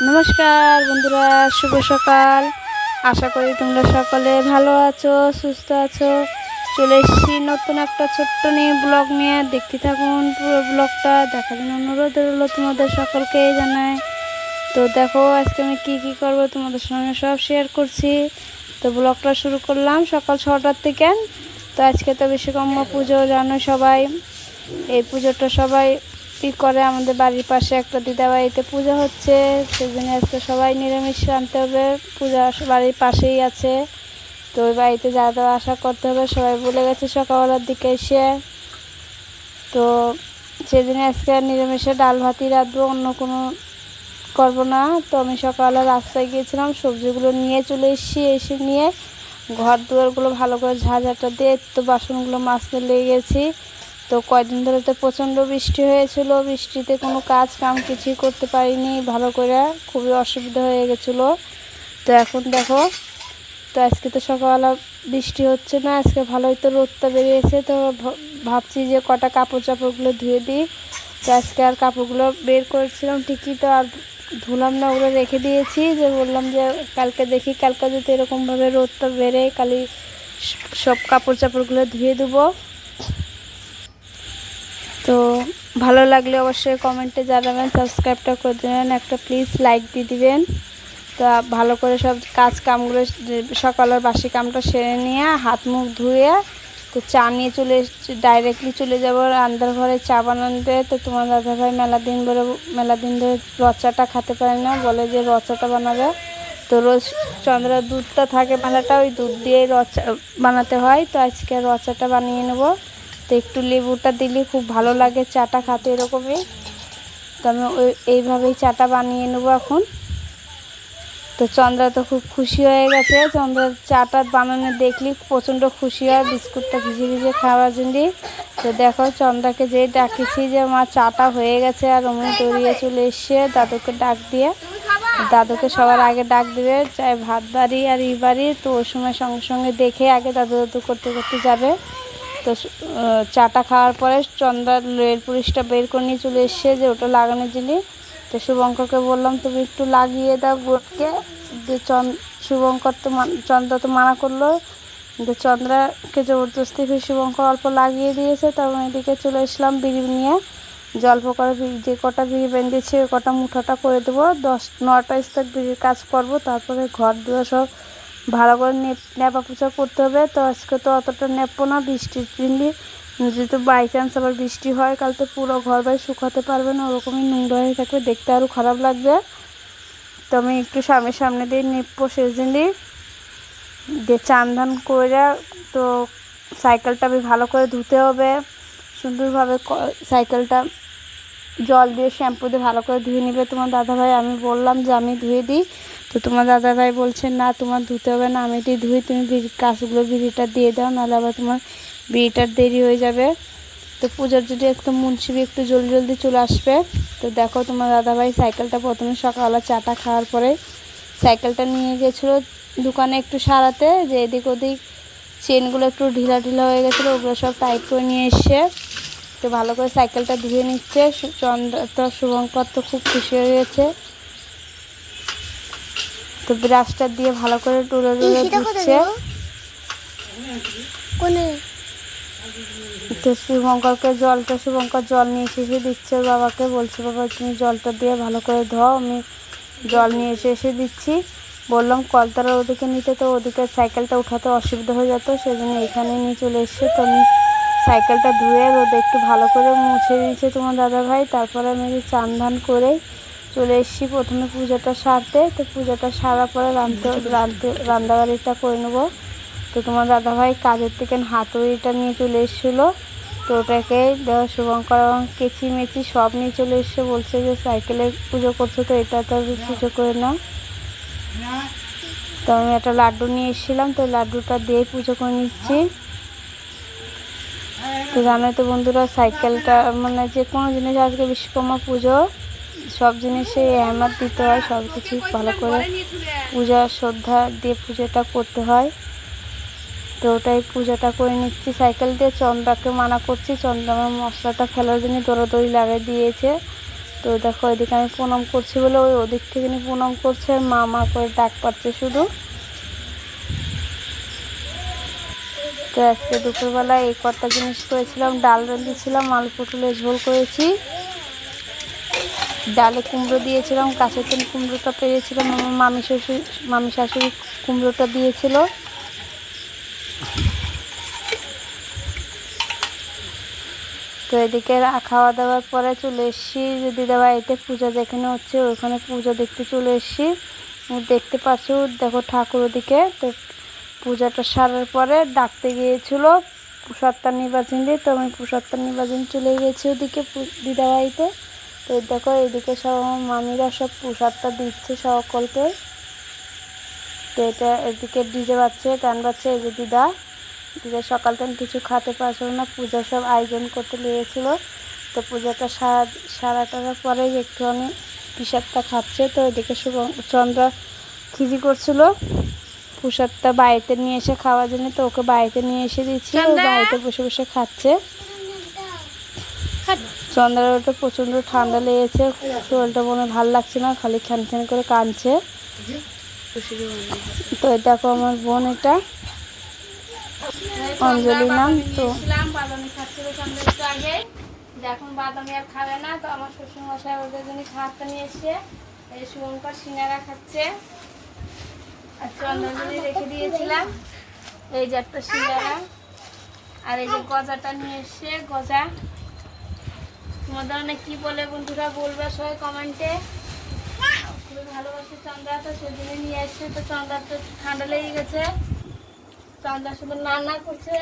নমস্কার বন্ধুরা, শুভ সকাল। আশা করি তোমরা সকলে ভালো আছো, সুস্থ আছো। চলে এসেছি নতুন একটা ছোট্ট নিয়ে ব্লগ নিয়ে। দেখতে থাকুন পুরো ব্লগটা, দেখার জন্য অনুরোধ রইলো তোমাদের সকলকে জানাই। তো দেখো আজকে আমি কি করব তোমাদের সঙ্গে সব শেয়ার করছি। তো ব্লগটা শুরু করলাম সকাল 6টার থেকে। তো আজকে তো বিশ্বকর্মা পুজো, জানো সবাই। এই পুজোটা সবাই করে, আমাদের বাড়ির পাশে একটা দিদা বাড়িতে পূজা হচ্ছে, সেজন্য আজকে সবাই নিরামিষ আনতে হবে। পূজা বাড়ির পাশেই আছে, তো ওই বাড়িতে যা দেওয়া আশা করতে হবে সবাই বলে গেছে সকালবেলার দিকে এসে। তো সেদিনে আজকে নিরামিষে ডাল ভাতই রাঁধবো, অন্য কোনো করবো না। তো আমি সকালে রাস্তায় গিয়েছিলাম, সবজিগুলো নিয়ে চলে এসেছি। এসে নিয়ে ঘর দুয়ারগুলো ভালো করে ঝাঁঝাটা দিয়ে তো বাসনগুলো মাজতে লেগে গেছি। তো কয়েকদিন ধরে তো প্রচণ্ড বৃষ্টি হয়েছিল, বৃষ্টিতে কোনো কাজ কাম কিছুই করতে পারিনি ভালো করে, খুবই অসুবিধা হয়ে গেছিলো। তো এখন দেখো, তো আজকে তো সকালবেলা বৃষ্টি হচ্ছে না, আজকে ভালোই তো রোদটা বেরিয়েছে। তো ভাবছি যে কটা কাপড় চাপড়গুলো ধুয়ে দিই। তো আজকে আর কাপড়গুলো বের করেছিলাম ঠিকই, তো আর ধুলাম না, ওগুলো রেখে দিয়েছি। যে বললাম যে কালকে দেখি, কালকে যদি এরকমভাবে রোদটা বেড়ে কালি সব কাপড় চাপড়গুলো ধুয়ে দেবো। তো ভালো লাগলে অবশ্যই কমেন্টে জানাবেন, সাবস্ক্রাইবটা করে দেবেন, একটা প্লিজ লাইক দিয়ে দিবেন। তা ভালো করে সব কাজ কামগুলো সকালের বাসি কামটা সেরে নিয়ে হাত মুখ ধুয়ে তো চা নিয়ে চলে ডাইরেক্টলি চলে যাবো রান্নার ঘরে চা বানাতে। তো তোমার দাদাভাই মেলা দিন ধরে রচাটা খেতে পারে না, বলে যে রচাটা বানাবে। তো রোজ চন্দ্রার দুধটা থাকে মেলাটা, ওই দুধ দিয়ে রচা বানাতে হয়। তো আজকে রচাটা বানিয়ে নেবো। তো একটু লেবুটা দিলে খুব ভালো লাগে চাটা খেতে, এরকমই। তো আমি এইভাবেই চাটা বানিয়ে নেবো এখন। তো চন্দ্রা তো খুব খুশি হয়ে গেছে, চন্দ্রার চাটা বানানো দেখলি প্রচণ্ড খুশি হয়, বিস্কুটটা ভিজে ভিজে খাওয়ার জন্য। তো দেখো চন্দ্রাকে যে ডাকেছি যে আমার চাটা হয়ে গেছে, আর অমনি দৌড়িয়ে চলে এসছে দাদুকে ডাক দিয়ে। দাদুকে সবার আগে ডাক দিবে, চাই ভাত বাড়ি আর ই বাড়ি। তো ওই সময় সঙ্গে সঙ্গে দেখে আগে দাদু দাদু করতে করতে যাবে। তো চাটা খাওয়ার পরে চন্দ্রার রেল পুলিশটা বের করে নিয়ে চলে এসছে, যে ওটা লাগানোর জিনিস। তো শুভঙ্করকে বললাম তুমি একটু লাগিয়ে দাও বোর্ডকে। যে শুভঙ্কর তো চন্দ্রা তো মানা করলো, কিন্তু চন্দ্রাকে জবরদস্তি ফির শুভঙ্কর অল্প লাগিয়ে দিয়েছে। তখন এদিকে চলে এসলাম বিড়ি নিয়ে, যে অল্প করে যে কটা বিড়ি বেঁধেছি ওই কটা মুঠাটা করে দেবো। 9টা স্তক বিড়ির কাজ করব, তারপরে ঘর দুয়ার সব ভালো করে নেপা পোছা করতে হবে। তো আজকে তো অতটা নেপো না, বৃষ্টির দিনই যদি বাই চান্স আবার বৃষ্টি হয়, কাল তো পুরো ঘর বাড়ি শুকাতে পারবে না, ওরকমই নোংরা হয়ে থাকবে, দেখতে আরও খারাপ লাগবে। তো আমি একটু সামনে দিয়ে নেপো সেজন্যই দিয়ে চান ধান করে। তো সাইকেলটা আমি ভালো করে ধুতে হবে সুন্দরভাবে। সাইকেলটা জল দিয়ে শ্যাম্পু দিয়ে ভালো করে ধুয়ে নেবে তোমার দাদাভাই। আমি বললাম যে আমি ধুয়ে দিই, তো তোমার দাদাভাই বলছে না তোমার ধুতে হবে না, আমি এটি ধুই, তুমি কাজগুলো বিড়িটা দিয়ে দাও, নাহলে আবার তোমার বিড়িটার দেরি হয়ে যাবে। তো পুজোর যদি আজকে মুন্সিবি একটু জলদি চলে আসবে। তো দেখো তোমার দাদাভাই সাইকেলটা প্রথমে সকালবেলা চাটা খাওয়ার পরে সাইকেলটা নিয়ে গেছিলো দোকানে একটু সারাতে, যে এদিক ওদিক চেনগুলো একটু ঢিলা হয়ে গেছিলো, ওগুলো সব টাইট করে নিয়ে এসছে। তো ভালো করে সাইকেলটা ধুয়ে নিচ্ছে। চন্দ্র তো শুভঙ্কর তো খুব খুশি হয়ে গেছে। তো ব্রাশটা দিয়ে ভালো করে টুরে দিচ্ছে। তো শুভঙ্কর জল নিয়ে এসে দিচ্ছে ওর বাবাকে, বলছে বাবা তুমি জলটা দিয়ে ভালো করে ধোও, আমি জল নিয়ে এসে দিচ্ছি। বললাম কলতারা ওদিকে নিতে, তো ওদিকে সাইকেলটা উঠাতে অসুবিধা হয়ে যেত, সেজন্য এখানে নিয়ে চলে এসছে। তো আমি সাইকেলটা ধুয়ে রোদে একটু ভালো করে মুছে দিয়েছে তোমার দাদাভাই। তারপরে আমি চান ধান করে চলে এসেছি প্রথমে পুজোটা সারতে। তো পুজোটা সারার পরে রান্নাবাড়িটা করে নেবো। তো তোমার দাদাভাই কাজের থেকে হাতুড়িটা নিয়ে চলে এসেছিলো, তো ওটাকে দেওয়া শুভঙ্কর এবং কেচি মেচি সব নিয়ে চলে এসছে, বলছে যে সাইকেলে পুজো করছো তো এটা তো পুজো করে নাও। তো আমি একটা লাড্ডু নিয়ে এসেছিলাম, তো লাড্ডুটা দিয়ে পুজো করে নিচ্ছি। তো জানোই তো বন্ধুরা, সাইকেলটা মানে যে কোনো জিনিস আজকে বিশ্বকর্মা পুজো, সব জিনিসে এহমাত দিতে হয়, সব কিছু ভালো করে পূজা শ্রদ্ধা দিয়ে পুজোটা করতে হয়। তো ওটাই পূজাটা করে নিচ্ছি সাইকেল দিয়ে। চন্দ্রাকে মানা করছি, চন্দ্রা আমার মশলাটা ফেলার জন্য দৌড়াদৌড়ি লাগিয়ে দিয়েছে। তো তো দেখো এদিকে আমি প্রণাম করছি বলে ওই ওদিক থেকে নিয়ে প্রণাম করছে, আর মা মা করে ডাক পাচ্ছে শুধু। তো আজকে দুপুরবেলা এই কটা জিনিস করেছিলাম, ডাল রাঁধিয়েছিলাম, আলু পটলের ঝোল করেছি, ডালে কুমড়ো দিয়েছিলাম, গাছের তেল কুমড়োটা পেরেছিলাম, আমার মামি শাশুড়ি কুমড়োটা দিয়েছিল। তো এদিকে খাওয়া দাওয়ার পরে চলে এসেছি দিদা বাড়িতে, পূজা যেখানে হচ্ছে ওখানে পূজা দেখতে চলে এসেছি। দেখতে পাচ্ছ দেখো ঠাকুর ওদিকে। তো পূজাটা সারার পরে ডাকতে গিয়েছিল সত্তার নির্বাচন দিয়ে, তো আমি সত্তার নির্বাচন চলে গেছি ওদিকে দিদা বাড়িতে। তো দেখো এদিকে সব আমার মামিরা সব প্রসাদটা দিচ্ছে সকলকে। তো এটা এদিকে ডিজে বাজছে, গান বাজছে। এই যে দিদা সকাল থেকে কিছু খেতে পারছিল না, পূজা সব আয়োজন করতে লেগেছিলো। তো পূজাটা সারাটার পরে একটুখানি প্রসাদটা খাচ্ছে। তো এদিকে চন্দ্রা খিচি করছিল, প্রসাদটা বাড়িতে নিয়ে এসে খাওয়ার জন্য, তো ওকে বাড়িতে নিয়ে এসে দিচ্ছি, ও বাড়িতে বসে বসে খাচ্ছে। চন্দ্রার ওটা প্রচণ্ড ঠান্ডা লেগেছে, শরীরটা মনে ভালো লাগছে না, খালি খ্যান খ্যান করে কাঁদছে। তো দেখো আমার বোন এটা অঞ্জলি নাম। তো বাদামি খাচ্ছিল চন্দ্র একটু আগে, এখন বাদামি আর খাবে না। তো আমার শ্বশুরমশাই ওদের জন্য খাবারটা নিয়ে এসছে, এই শুভঙ্কর সিঙ্গারা খাচ্ছে, আর চন্দ্রজলি রেখে দিয়েছিলাম এই যে একটা সিঙ্গারা, আর এই যে গজাটা নিয়ে এসছে গজা। তোমাদের অনেক কি বলে বন্ধুরা বলবে সবাই কমেন্টে। খুবই ভালোবাসে চন্দ্রা, তো সেদিনে নিয়ে এসছে। তো চন্দ্রার তো ঠান্ডা লেগে গেছে, চন্দ্রা শুধু রান্না করছে।